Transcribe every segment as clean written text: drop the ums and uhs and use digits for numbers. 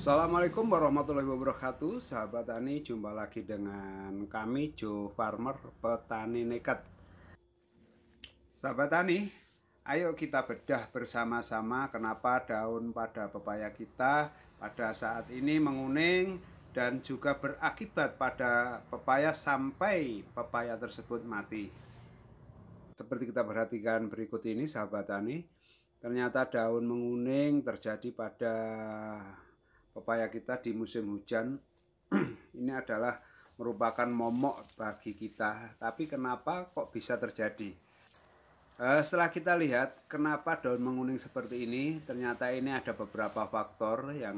Assalamualaikum warahmatullahi wabarakatuh. Sahabat tani, jumpa lagi dengan kami Joe Farmer, petani nekat. Sahabat tani, ayo kita bedah bersama-sama kenapa daun pada pepaya kita pada saat ini menguning dan juga berakibat pada pepaya sampai pepaya tersebut mati. Seperti kita perhatikan berikut ini sahabat tani, ternyata daun menguning terjadi pada pepaya kita di musim hujan. Ini adalah merupakan momok bagi kita. Tapi kenapa kok bisa terjadi? Setelah kita lihat kenapa daun menguning seperti ini, ternyata ini ada beberapa faktor yang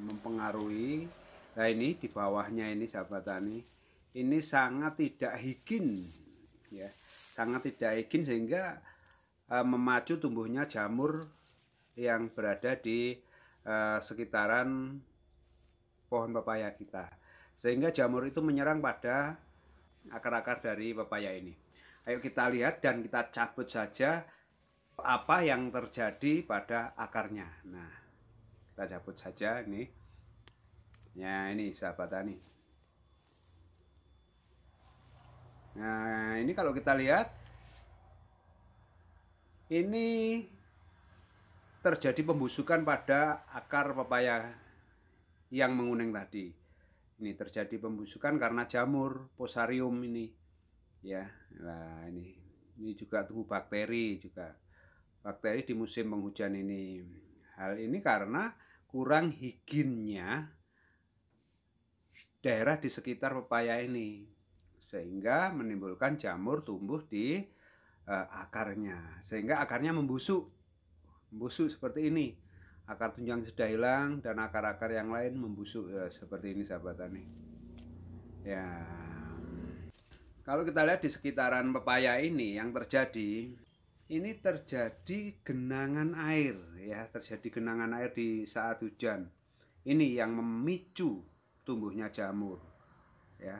mempengaruhi. Nah, ini di bawahnya ini sahabat tani, ini sangat tidak higien, ya, sangat tidak higien sehingga memacu tumbuhnya jamur yang berada di sekitaran pohon pepaya kita, sehingga jamur itu menyerang pada akar-akar dari pepaya ini. Ayo kita lihat dan kita cabut saja apa yang terjadi pada akarnya. Nah, kita cabut saja ini. Ya, ini sahabat tani. Nah, ini kalau kita lihat ini terjadi pembusukan pada akar pepaya yang menguning tadi. Ini terjadi pembusukan karena jamur Fusarium ini, ya. Nah, ini juga tumbuh bakteri juga. Bakteri di musim penghujan ini. Hal ini karena kurang higiennya daerah di sekitar pepaya ini, sehingga menimbulkan jamur tumbuh di akarnya, sehingga akarnya membusuk seperti ini. Akar tunjang sudah hilang dan akar-akar yang lain membusuk, ya, seperti ini sahabat tani. Ya, kalau kita lihat di sekitaran pepaya ini yang terjadi, ini terjadi genangan air, ya, terjadi genangan air di saat hujan. Ini yang memicu tumbuhnya jamur, ya.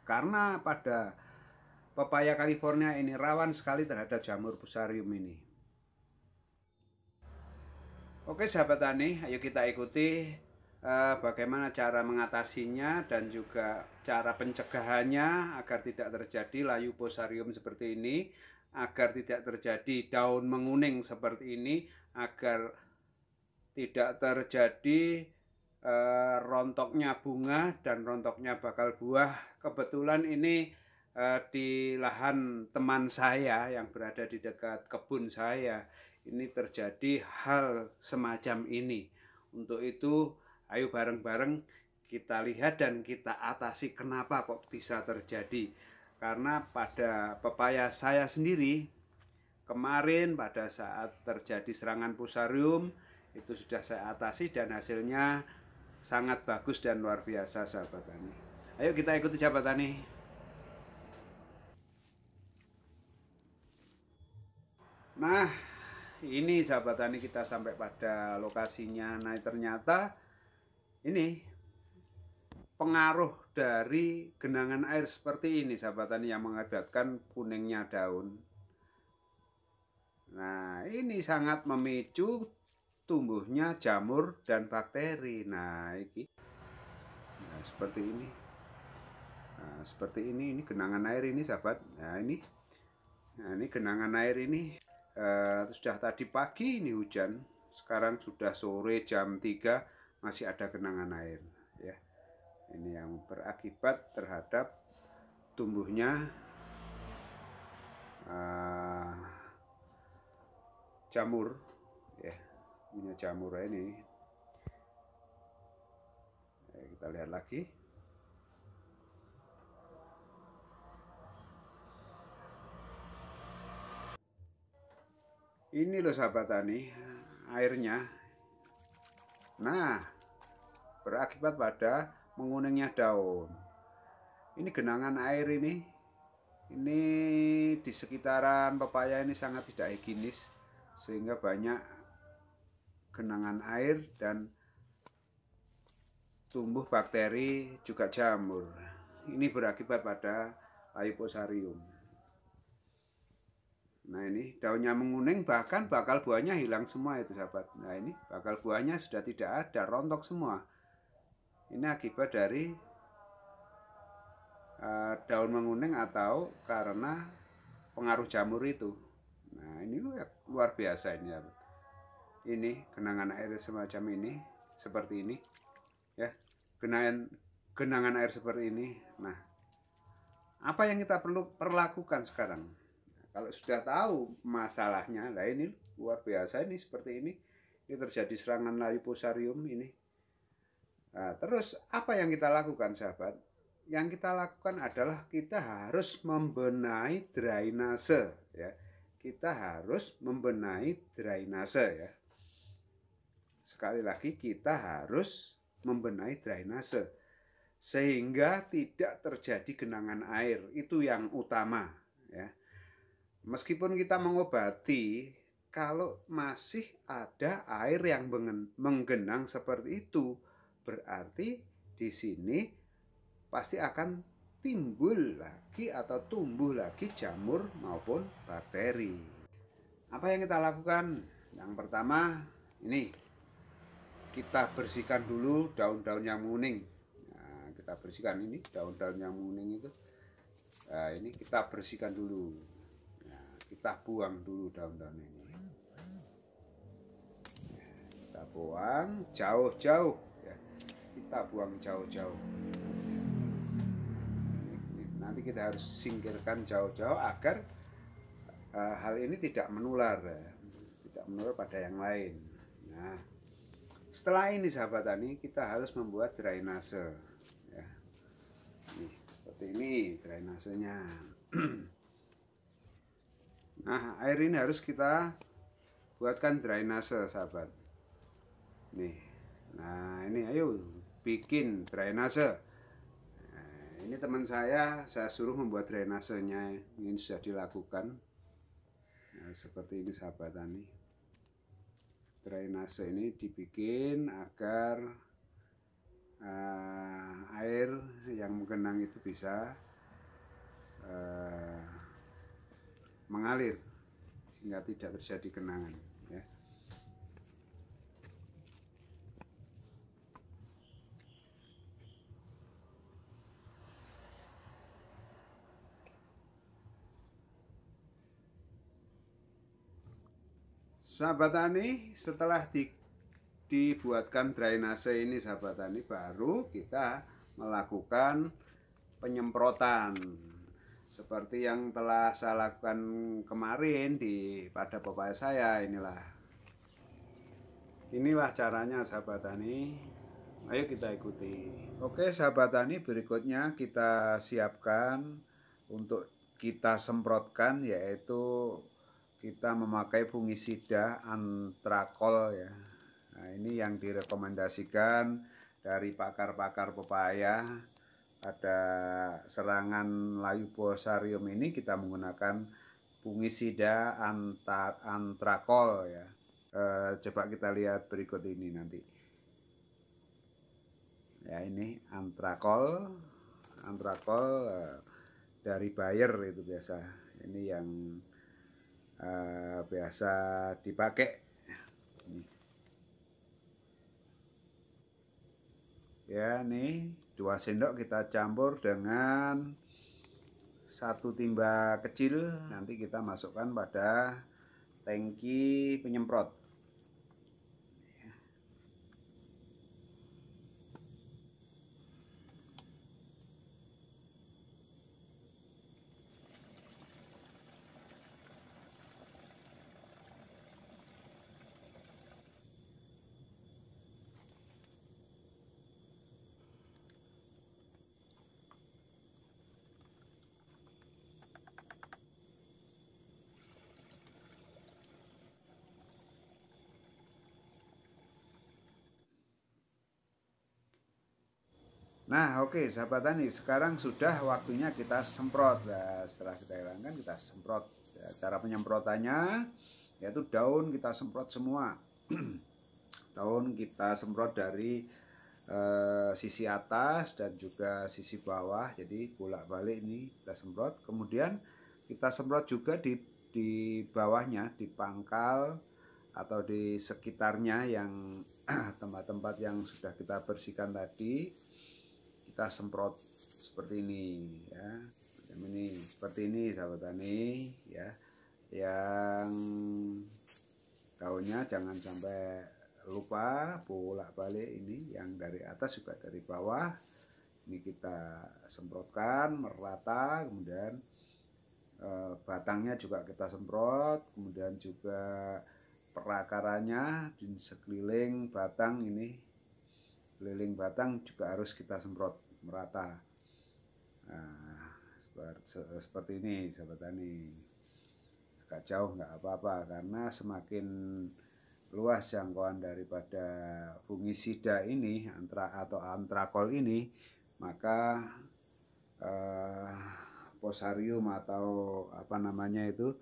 Karena pada pepaya California ini rawan sekali terhadap jamur Fusarium ini. Oke sahabat tani, ayo kita ikuti bagaimana cara mengatasinya dan juga cara pencegahannya agar tidak terjadi layu Fusarium seperti ini, agar tidak terjadi daun menguning seperti ini, agar tidak terjadi rontoknya bunga dan rontoknya bakal buah. Kebetulan ini di lahan teman saya yang berada di dekat kebun saya, ini terjadi hal semacam ini. Untuk itu, ayo bareng-bareng kita lihat dan kita atasi kenapa kok bisa terjadi. Karena pada pepaya saya sendiri, kemarin pada saat terjadi serangan Fusarium, itu sudah saya atasi dan hasilnya sangat bagus dan luar biasa sahabat tani. Ayo kita ikuti sahabat tani. Nah, ini sahabat tani kita sampai pada lokasinya. Nah, ternyata ini pengaruh dari genangan air seperti ini sahabat tani yang mengakibatkan kuningnya daun. Nah, ini sangat memicu tumbuhnya jamur dan bakteri. Nah, ini seperti ini. Nah, seperti ini genangan air ini sahabat. Nah, ini genangan air ini sudah tadi pagi ini hujan, sekarang sudah sore jam 3 masih ada genangan air, ya. Ini yang berakibat terhadap tumbuhnya jamur, ya. Ini jamur ini. Kita lihat lagi. Ini loh sahabat tani, airnya. Nah, berakibat pada menguningnya daun. Ini genangan air ini di sekitaran pepaya ini sangat tidak higienis, sehingga banyak genangan air dan tumbuh bakteri juga jamur. Ini berakibat pada layu Fusarium. Nah ini daunnya menguning, bahkan bakal buahnya hilang semua itu sahabat. Nah ini bakal buahnya sudah tidak ada, rontok semua. Ini akibat dari daun menguning atau karena pengaruh jamur itu. Nah ini luar biasa ini sahabat. Ini genangan air semacam ini, seperti ini ya, genangan air seperti ini. Nah, apa yang kita perlu perlakukan sekarang? Nah, kalau sudah tahu masalahnya, lah ini luar biasa ini seperti ini terjadi serangan layu fusarium ini. Nah, terus apa yang kita lakukan sahabat? Yang kita lakukan adalah kita harus membenahi drainase ya. Kita harus membenahi drainase ya. Sekali lagi kita harus membenahi drainase sehingga tidak terjadi genangan air. Itu yang utama ya. Meskipun kita mengobati, kalau masih ada air yang menggenang seperti itu, berarti di sini pasti akan timbul lagi atau tumbuh lagi jamur maupun bakteri. Apa yang kita lakukan? Yang pertama, ini kita bersihkan dulu daun-daun yang menguning. Nah, kita bersihkan ini daun-daun yang menguning itu. Nah, ini kita bersihkan dulu. Nah, kita buang dulu daun-daun ini. Kita buang jauh-jauh ya. Kita buang jauh-jauh. Nanti kita harus singkirkan jauh-jauh agar hal ini tidak menular ya. Tidak menular pada yang lain. Nah, setelah ini sahabat tani, kita harus membuat drainase ya. Nih, seperti ini drainasenya. Nah, air ini harus kita buatkan drainase sahabat. Nih, nah ini ayo bikin drainase. Nah, ini teman saya suruh membuat drainasenya. Ini sudah dilakukan. Nah, seperti ini sahabat tani. Drainase ini dibikin agar air yang menggenang itu bisa mengalir sehingga tidak terjadi genangan ya. Sahabat tani, setelah dibuatkan drainase ini sahabat tani, baru kita melakukan penyemprotan seperti yang telah saya lakukan kemarin pada pepaya saya. Inilah caranya sahabat tani. Ayo kita ikuti. Oke sahabat tani, berikutnya kita siapkan untuk kita semprotkan, yaitu kita memakai fungisida antrakol ya. Nah, ini yang direkomendasikan dari pakar-pakar pepaya. Pada serangan layu fusarium ini kita menggunakan fungisida antrakol ya. Coba kita lihat berikut ini nanti. Ya, ini antrakol dari Bayer itu biasa. Ini yang biasa dipakai. Ya, nih 2 sendok kita campur dengan 1 timba kecil. Nanti kita masukkan pada tangki penyemprot. Nah, oke sahabat tani, sekarang sudah waktunya kita semprot. Nah, setelah kita hilangkan, kita semprot. Ya, cara penyemprotannya yaitu daun kita semprot semua. Daun kita semprot dari sisi atas dan juga sisi bawah. Jadi bolak-balik ini kita semprot. Kemudian kita semprot juga di di bawahnya, di pangkal atau di sekitarnya yang tempat-tempat yang sudah kita bersihkan tadi, kita semprot seperti ini ya. Ini seperti ini sahabat tani ya. Yang daunnya jangan sampai lupa bolak-balik, ini yang dari atas juga dari bawah. Ini kita semprotkan merata, kemudian batangnya juga kita semprot, kemudian juga perakarannya di sekeliling batang ini, keliling batang juga harus kita semprot merata. Nah, seperti ini sahabat tani. Agak jauh nggak apa-apa, karena semakin luas jangkauan daripada fungisida ini atau antrakol ini, maka fusarium atau apa namanya itu,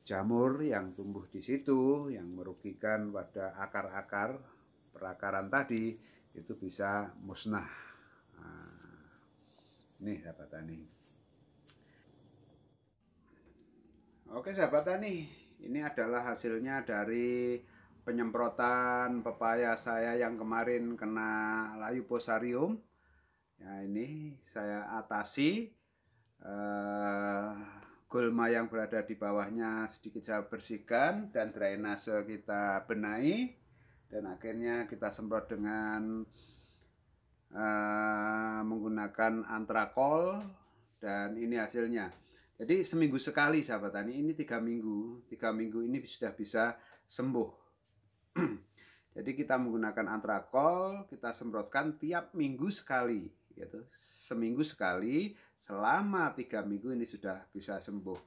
jamur yang tumbuh di situ yang merugikan pada akar-akar perakaran tadi itu bisa musnah. Nah, ini sahabat tani. Oke sahabat tani, ini adalah hasilnya dari penyemprotan pepaya saya yang kemarin kena layu fusarium. Ya, ini saya atasi, gulma yang berada di bawahnya sedikit saya bersihkan dan drainase kita benahi, dan akhirnya kita semprot dengan menggunakan antrakol, dan ini hasilnya. Jadi seminggu sekali sahabat tani, ini 3 minggu ini sudah bisa sembuh. Jadi kita menggunakan antrakol, kita semprotkan tiap minggu sekali, gitu. Seminggu sekali selama 3 minggu ini sudah bisa sembuh.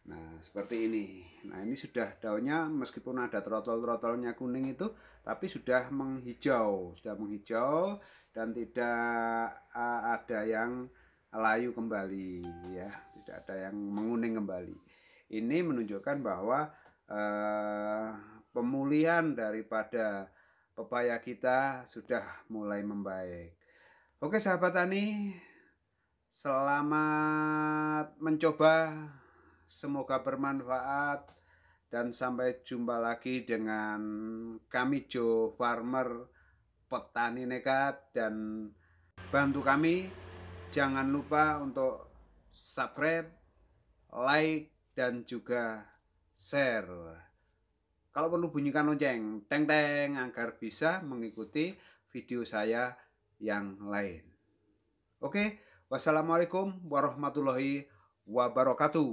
Nah seperti ini. Nah ini sudah daunnya meskipun ada trotol-trotolnya kuning itu, tapi sudah menghijau, dan tidak ada yang layu kembali ya, tidak ada yang menguning kembali. Ini menunjukkan bahwa pemulihan daripada pepaya kita sudah mulai membaik. Oke sahabat tani, selamat mencoba, semoga bermanfaat, dan sampai jumpa lagi dengan kami Joe Farmer Petani Nekat, dan bantu kami. Jangan lupa untuk subscribe, like, dan juga share. Kalau perlu bunyikan lonceng, teng-teng, agar bisa mengikuti video saya yang lain. Oke, wassalamualaikum warahmatullahi wabarakatuh.